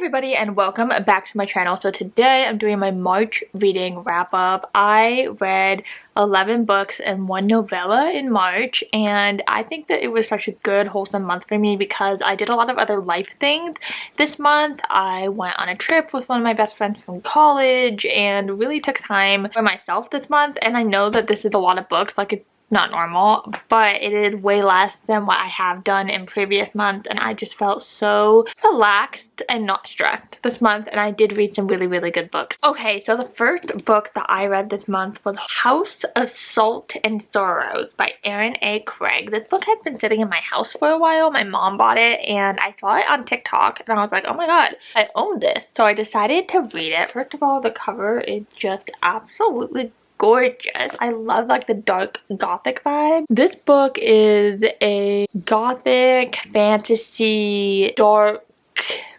everybody and welcome back to my channel. So today I'm doing my March reading wrap up. I read 11 books and 1 novella in March, and I think that it was such a good wholesome month for me because I did a lot of other life things this month. I went on a trip with one of my best friends from college and really took time for myself this month. And I know that this is a lot of books, like it's not normal, but it is way less than what I have done in previous months, and I just felt so relaxed and not stressed this month, and I did read some really good books. Okay, so the first book that I read this month was House of Salt and Sorrows by Erin A. Craig. This book has been sitting in my house for a while. My mom bought it and I saw it on TikTok and I was like, oh my god, I own this. So I decided to read it. First of all, the cover is just absolutely gorgeous. I love like the dark gothic vibe. This book is a gothic fantasy dark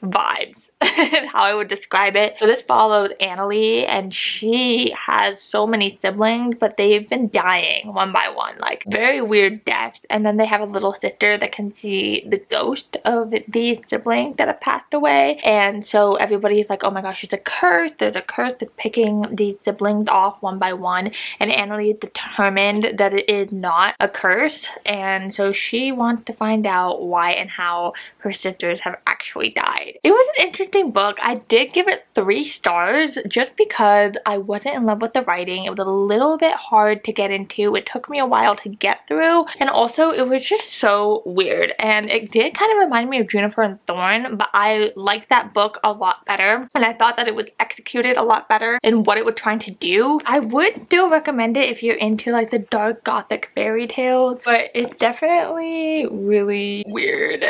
vibes. How I would describe it. So this follows Annalie, and she has so many siblings, but they've been dying one by one, like very weird deaths. And then they have a little sister that can see the ghost of these siblings that have passed away. And so everybody's like, oh my gosh, it's a curse. There's a curse that's picking these siblings off one by one. And Annalie is determined that it is not a curse. And so she wants to find out why and how her sisters have actually died. It was an interesting book. I did give it 3 stars just because I wasn't in love with the writing. It was a little bit hard to get into. It took me a while to get through, and also it was just so weird, and it did kind of remind me of Juniper and Thorn, but I liked that book a lot better, and I thought that it was executed a lot better in what it was trying to do. I would still recommend it if you're into like the dark gothic fairy tales, but it's definitely really weird.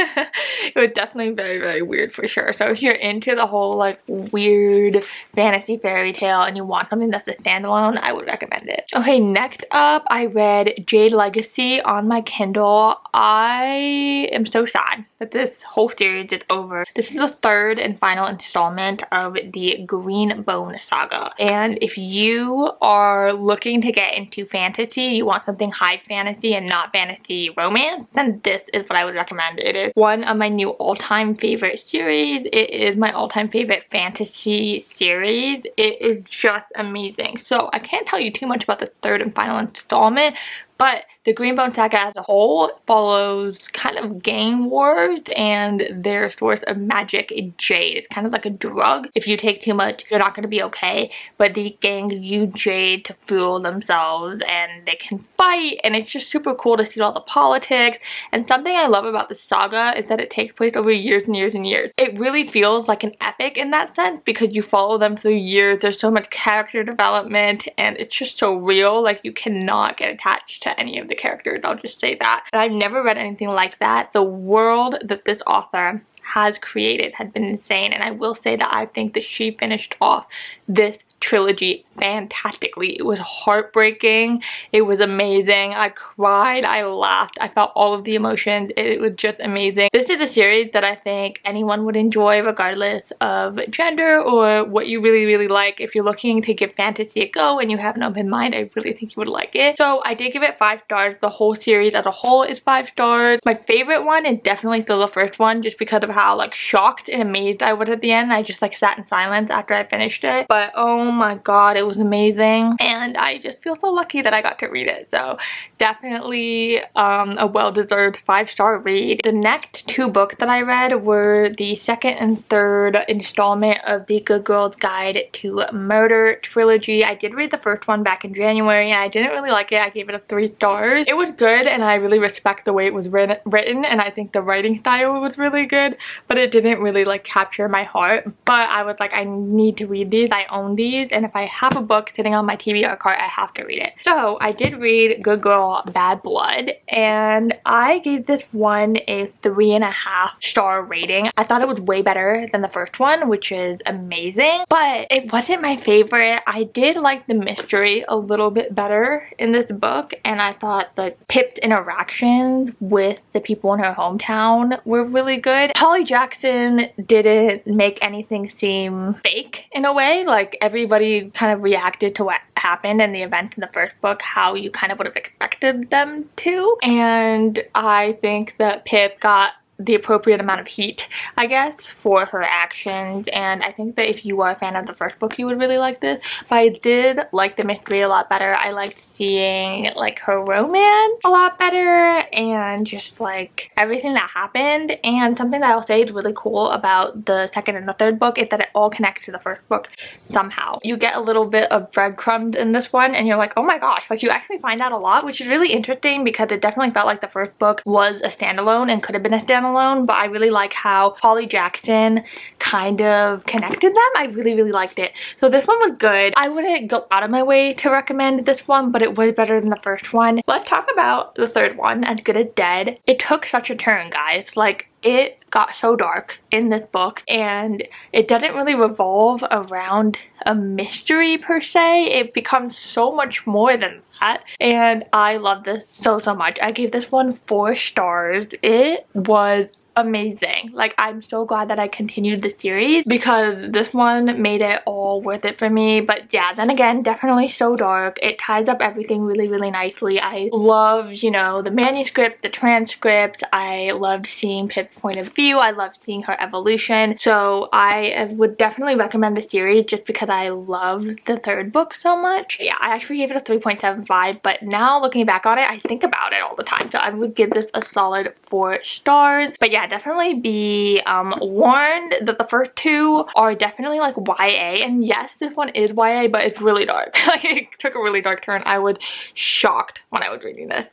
It was definitely very weird for sure. So if you're into the whole like weird fantasy fairy tale and you want something that's a standalone, I would recommend it. Okay, next up I read Jade Legacy on my Kindle. I am so sad that this whole series is over. This is the 3rd and final installment of the Green Bone saga, and if you are looking to get into fantasy, you want something high fantasy and not fantasy romance, then this is what I would recommend. It is one of my new all-time favorite series. It is my all-time favorite fantasy series. It is just amazing. So I can't tell you too much about the 3rd and final installment, but the Greenbone saga as a whole follows kind of gang wars and their source of magic is jade. It's kind of like a drug. If you take too much, you're not going to be okay. But these gangs use jade to fuel themselves and they can fight, and it's just super cool to see all the politics. And something I love about the saga is that it takes place over years and years and years. It really feels like an epic in that sense because you follow them through years. There's so much character development and it's just so real. Like you cannot get attached to any of the characters, I'll just say that. And I've never read anything like that. The world that this author has created has been insane, and I will say that I think that she finished off this trilogy fantastically. It was heartbreaking. It was amazing. I cried. I laughed. I felt all of the emotions. It was just amazing. This is a series that I think anyone would enjoy regardless of gender or what you really like. If you're looking to give fantasy a go and you have an open mind, I really think you would like it. So I did give it 5 stars. The whole series as a whole is 5 stars. My favorite one is definitely still the first one just because of how like shocked and amazed I was at the end. I just like sat in silence after I finished it. But oh my god, it was amazing, and I just feel so lucky that I got to read it. So definitely a well-deserved 5-star read. The next 2 books that I read were the 2nd and 3rd installment of the Good Girl's Guide to Murder trilogy. I did read the first one back in January and I didn't really like it. I gave it a 3 stars. It was good and I really respect the way it was written, and I think the writing style was really good, but it didn't really like capture my heart. But I was like, I need to read these. I own these, and if I have a book sitting on my TBR cart, I have to read it. So I did read Good Girl Bad Blood, and I gave this one a 3.5-star rating. I thought it was way better than the first one, which is amazing, but it wasn't my favorite. I did like the mystery a little bit better in this book, and I thought the Pip's interactions with the people in her hometown were really good. Holly Jackson didn't make anything seem fake in a way. Like everybody kind of reacted to what happened in the events in the first book how you kind of would have expected them to, and I think that Pip got the appropriate amount of heat, I guess, for her actions. And I think that if you are a fan of the first book, you would really like this. But I did like the mystery a lot better. I liked seeing like her romance a lot better and just like everything that happened. And something that I'll say is really cool about the second and the third book is that it all connects to the first book somehow. You get a little bit of breadcrumbs in this one and you're like, oh my gosh, like you actually find out a lot, which is really interesting because it definitely felt like the first book was a standalone and could have been a standalone. But I really like how Holly Jackson kind of connected them. I really liked it. So this one was good. I wouldn't go out of my way to recommend this one, but it was better than the first one. Let's talk about the third one, As Good as Dead. It took such a turn, guys. Like, it got so dark in this book, and it doesn't really revolve around a mystery per se. It becomes so much more than that, and I love this so much. I gave this one 4 stars. It was amazing. Like, I'm so glad that I continued the series because this one made it all worth it for me. But yeah, then again, definitely so dark. It ties up everything really nicely. I love, you know, the manuscript, the transcript. I loved seeing Pip's point of view. I loved seeing her evolution. So I would definitely recommend the series just because I love the third book so much. Yeah, I actually gave it a 3.75, but now looking back on it, I think about it all the time. So I would give this a solid 4 stars. But yeah, definitely be warned that the first 2 are definitely like YA, and yes, this one is YA, but it's really dark. Like, it took a really dark turn. I was shocked when I was reading this,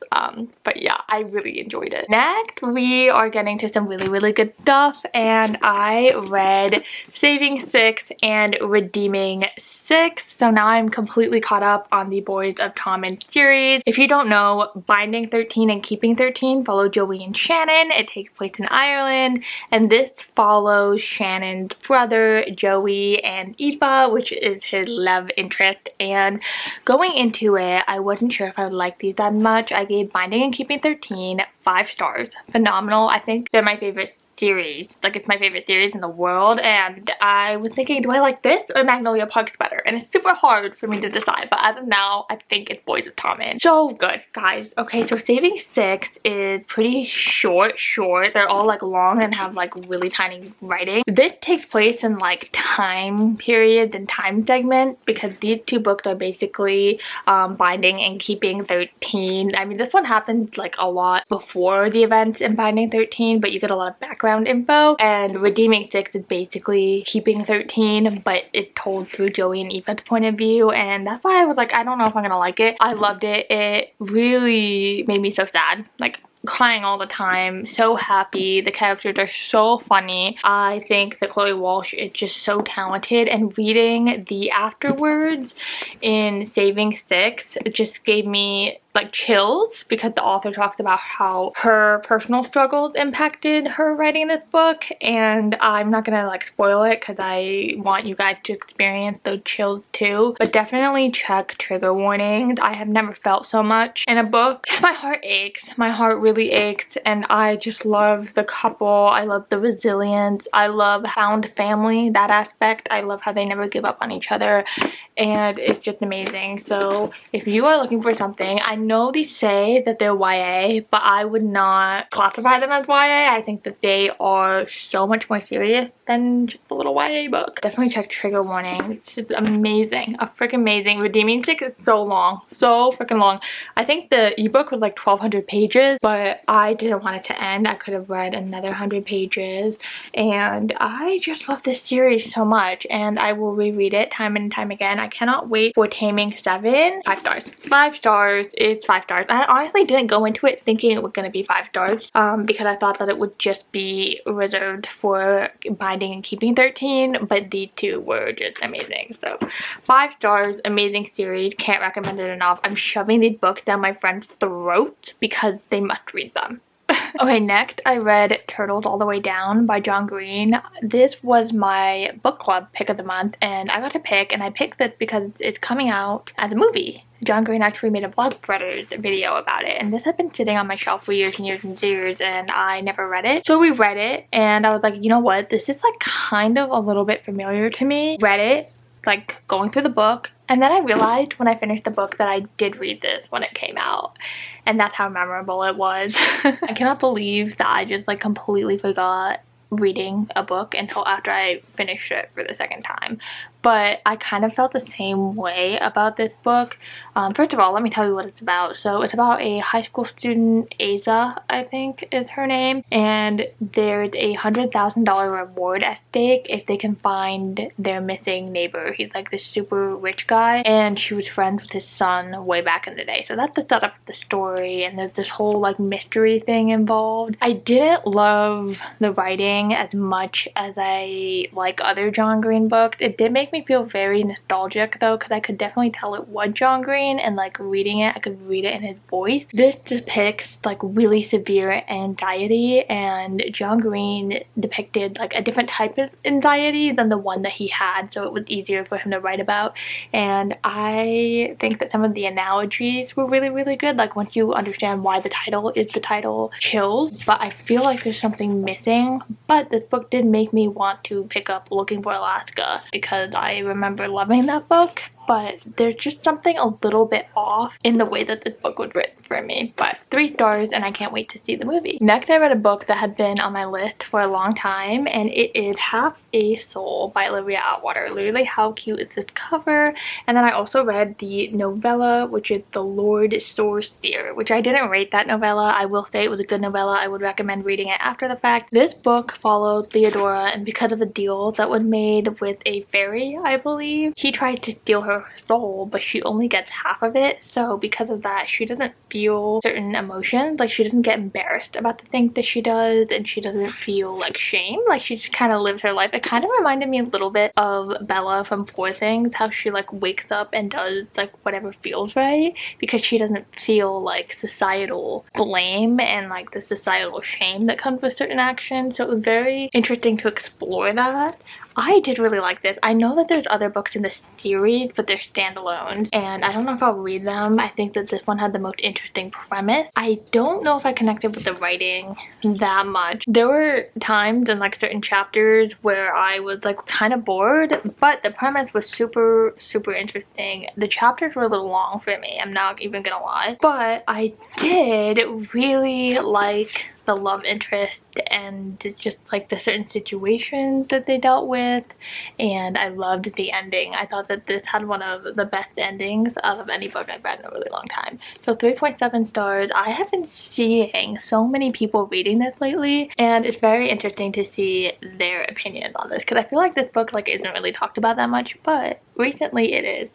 but yeah, I really enjoyed it. Next, we are getting to some really good stuff, and I read Saving 6 and Redeeming 6, so now I'm completely caught up on the Boys of Tommen series. If you don't know, Binding 13 and Keeping 13 follow Joey and Shannon. It takes place in Ireland, and this follows Shannon's brother Joey and Aoife, which is his love interest. And going into it, I wasn't sure if I would like these that much. I gave Binding and Keeping 13 5 stars. Phenomenal. I think they're my favorite series. Like, it's my favorite series in the world, and I was thinking, do I like this or Magnolia Parks better? And it's super hard for me to decide, but as of now, I think it's Boys of Tommen. So good, guys. Okay, so Saving 6 is pretty short. They're all like long and have like really tiny writing. This takes place in like time periods and time segments because these 2 books are basically Binding and Keeping 13. I mean, this one happens like a lot before the events in Binding 13, but you get a lot of background info. And Redeeming 6 is basically Keeping 13, but it's told through Joey and Aoife's point of view, and that's why I was like, I don't know if I'm gonna like it. I loved it. It really made me so sad. Like, crying all the time, so happy. The characters are so funny. I think that Chloe Walsh is just so talented, and reading the afterwards in Saving 6 just gave me like chills because the author talks about how her personal struggles impacted her writing this book, and I'm not gonna like spoil it because I want you guys to experience those chills too. But definitely check trigger warnings. I have never felt so much in a book. My heart aches. My heart really aches, and I just love the couple. I love the resilience. I love found family, that aspect. I love how they never give up on each other, and it's just amazing. So if you are looking for something, I know they say that they're YA, but I would not classify them as YA. I think that they are so much more serious than just a little YA book. Definitely check trigger warning. It's just amazing. Freaking amazing. Redeeming 6 is so long. So freaking long. I think the ebook was like 1,200 pages, but I didn't want it to end. I could have read another 100 pages, and I just love this series so much, and I will reread it time and time again. I cannot wait for Taming 7. 5 stars. 5 stars. It's 5 stars. I honestly didn't go into it thinking it was going to be 5 stars because I thought that it would just be reserved for Binding and Keeping 13, but these 2 were just amazing. So 5 stars, amazing series, can't recommend it enough. I'm shoving these books down my friend's throat because they must read them. Okay, next I read Turtles All the Way Down by John Green. This was my book club pick of the month, and I got to pick, and I picked this because it's coming out as a movie. John Green actually made a Vlog Brothers video about it, and this had been sitting on my shelf for years and years, and I never read it. So we read it, and I was like, you know what, this is like kind of a little bit familiar to me. Read it, like going through the book, and then I realized when I finished the book that I did read this when it came out, and that's how memorable it was. I cannot believe that I just like completely forgot reading a book until after I finished it for the second time. But I kind of felt the same way about this book. First of all, let me tell you what it's about. So it's about a high school student, Aza, I think is her name, and there's a $100,000 reward at stake if they can find their missing neighbor. He's like this super rich guy, and she was friends with his son way back in the day. So that's the setup of the story, and there's this whole like mystery thing involved. I didn't love the writing as much as I like other John Green books. It did make me feel very nostalgic though, because I could definitely tell it was John Green, and like reading it, I could read it in his voice. This depicts like really severe anxiety, and John Green depicted like a different type of anxiety than the one that he had, so it was easier for him to write about. And I think that some of the analogies were really, really good. Like once you understand why the title is the title, chills. But I feel like there's something missing. But this book did make me want to pick up Looking for Alaska, because I remember loving that book, but there's just something a little bit off in the way that this book was written for me. But 3 stars, and I can't wait to see the movie. Next, I read a book that had been on my list for a long time, and it is Half a Soul by Olivia Atwater. Literally, how cute is this cover? And then I also read the novella, which is The Lord Sorcerer, which I didn't rate that novella. I will say it was a good novella. I would recommend reading it after the fact. This book followed Theodora, and because of a deal that was made with a fairy, I believe, he tried to steal her soul, but she only gets half of it. So because of that, she doesn't feel certain emotions. Like she doesn't get embarrassed about the things that she does, and she doesn't feel like shame. Like she just kind of lives her life. It kind of reminded me a little bit of Bella from Poor Things, how she like wakes up and does like whatever feels right, because she doesn't feel like societal blame and like the societal shame that comes with certain actions. So it was very interesting to explore that. I did really like this. I know that there's other books in this series, but they're standalones, and I don't know if I'll read them. I think that this one had the most interesting premise. I don't know if I connected with the writing that much. There were times in like certain chapters where I was like kind of bored, but the premise was super, super interesting. The chapters were a little long for me, I'm not even gonna lie, but I did really like the love interest and just like the certain situations that they dealt with, and I loved the ending. I thought that this had one of the best endings out of any book I've read in a really long time. So 3.7 stars. I have been seeing so many people reading this lately, and it's very interesting to see their opinions on this, because I feel like this book like isn't really talked about that much, but recently it is,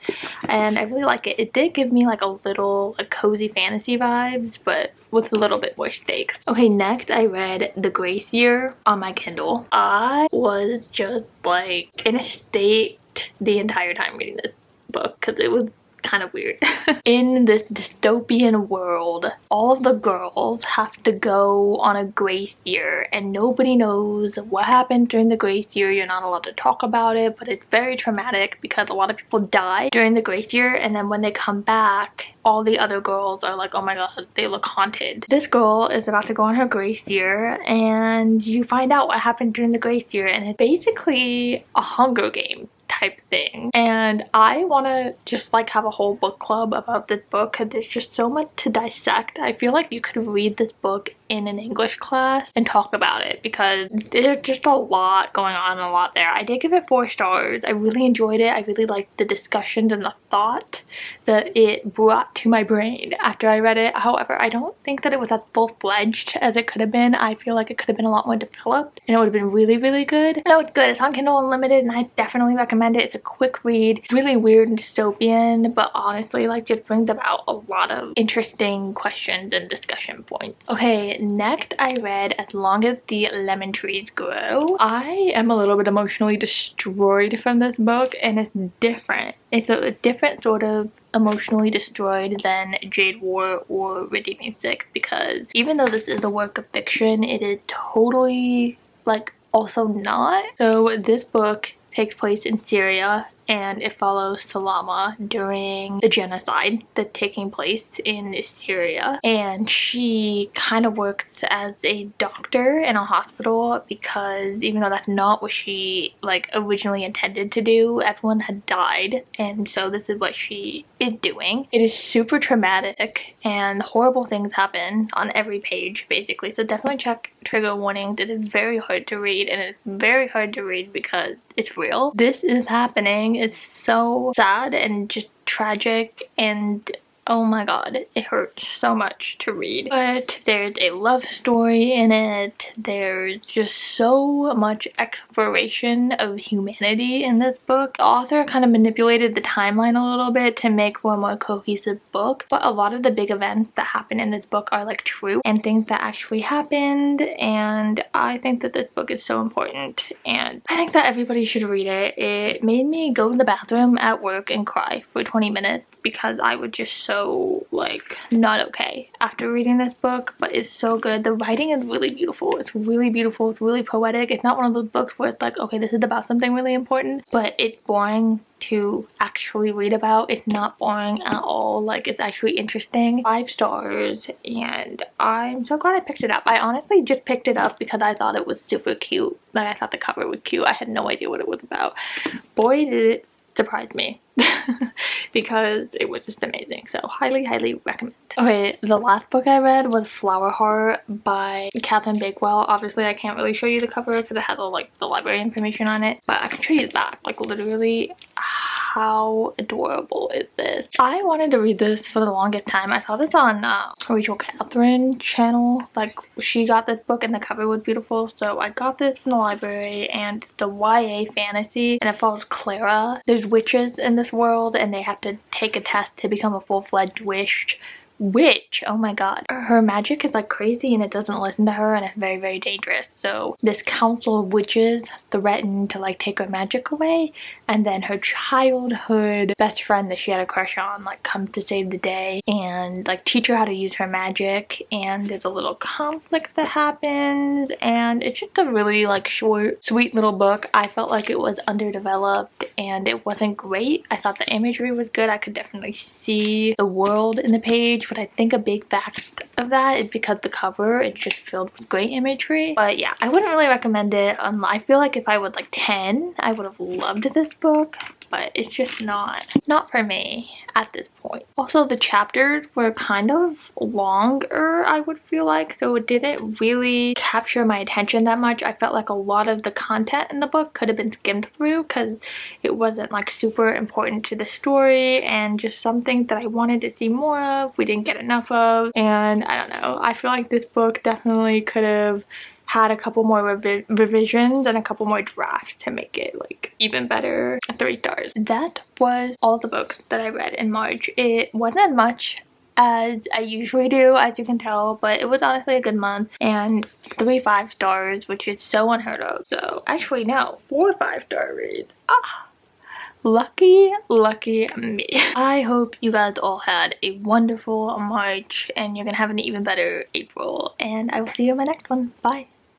and I really like it. It did give me like a little like cozy fantasy vibes, but with a little bit more stakes. Okay, next I read The Grace Year on my Kindle. I was just like in a state the entire time reading this book, because it was kind of weird. In this dystopian world, all of the girls have to go on a grace year, and nobody knows what happened during the grace year. You're not allowed to talk about it, but it's very traumatic because a lot of people die during the grace year, and then when they come back, all the other girls are like, oh my god, they look haunted. This girl is about to go on her grace year, and you find out what happened during the grace year, and it's basically a Hunger Game type thing. And I want to just like have a whole book club about this book, because there's just so much to dissect. I feel like you could read this book in an English class and talk about it, because there's just a lot going on and a lot there. I did give it 4 stars. I really enjoyed it. I really liked the discussions and the thought that it brought to my brain after I read it. However, I don't think that it was as full-fledged as it could have been. I feel like it could have been a lot more developed, and it would have been really, really good. No, it's good. It's on Kindle Unlimited, and I definitely recommend it. It's a quick read, really weird and dystopian, but honestly like just brings about a lot of interesting questions and discussion points. Okay, next I read As Long as the Lemon Trees Grow. I am a little bit emotionally destroyed from this book, and it's different. It's a different sort of emotionally destroyed than Jade War or Redeeming Six, because even though this is a work of fiction, it is totally like also not. So this book takes place in Syria, and it follows Salama during the genocide that's taking place in Syria. And she kind of works as a doctor in a hospital because even though that's not what she like originally intended to do, everyone had died, and so this is what she is doing. It is super traumatic and horrible things happen on every page basically, so definitely check trigger warning. This is very hard to read, and it's very hard to read because it's real. This is happening. It's so sad and just tragic, and oh my god, it hurts so much to read. But there's a love story in it. There's just so much exploration of humanity in this book. The author kind of manipulated the timeline a little bit to make for a more cohesive book, but a lot of the big events that happen in this book are like true and things that actually happened, and I think that this book is so important, and I think that everybody should read it. It made me go to the bathroom at work and cry for 20 minutes because I was just so like not okay after reading this book. But it's so good. The writing is really beautiful. It's really beautiful. It's really poetic. It's not one of those books where it's like, okay, this is about something really important, but it's boring to actually read about. It's not boring at all. Like, it's actually interesting. 5 stars, and I'm so glad I picked it up. I honestly just picked it up because I thought it was super cute. Like, I thought the cover was cute. I had no idea what it was about. Boy, did it surprise me. Because it was just amazing. So highly recommend. Okay, the last book I read was Flower Heart by Catherine Bakewell. Obviously I can't really show you the cover because it has all like the library information on it, but I can show you the back. Like, literally, how adorable is this? I wanted to read this for the longest time. I saw this on Rachel Catherine channel. Like, she got this book and the cover was beautiful, so I got this in the library, and the YA fantasy, and it follows Clara. There's witches in this world and they have to take a test to become a full-fledged witch. Oh my god. Her magic is like crazy and it doesn't listen to her, and it's very dangerous. So this council of witches threaten to like take her magic away, and then her childhood best friend that she had a crush on like comes to save the day and like teach her how to use her magic, and there's a little conflict that happens, and it's just a really like short sweet little book. I felt like it was underdeveloped and it wasn't great. I thought the imagery was good. I could definitely see the world in the page, but I think a big fact of that is because the cover is just filled with great imagery. But yeah, I wouldn't really recommend it. I feel like if I was like 10, I would have loved this book, but it's just not for me at this point. Also, the chapters were kind of longer, I would feel like, so it didn't really capture my attention that much. I felt like a lot of the content in the book could have been skimmed through because it wasn't like super important to the story, and just something that I wanted to see more of we didn't get enough of. And I don't know, I feel like this book definitely could have had a couple more revisions and a couple more drafts to make it like even better. 3 stars. That was all the books that I read in March. It wasn't as much as I usually do, as you can tell, but it was honestly a good month, and 3 5-stars, which is so unheard of. So actually no, 4 5-star reads. Lucky me. I hope you guys all had a wonderful March and you're gonna have an even better April, and I will see you in my next one. Bye.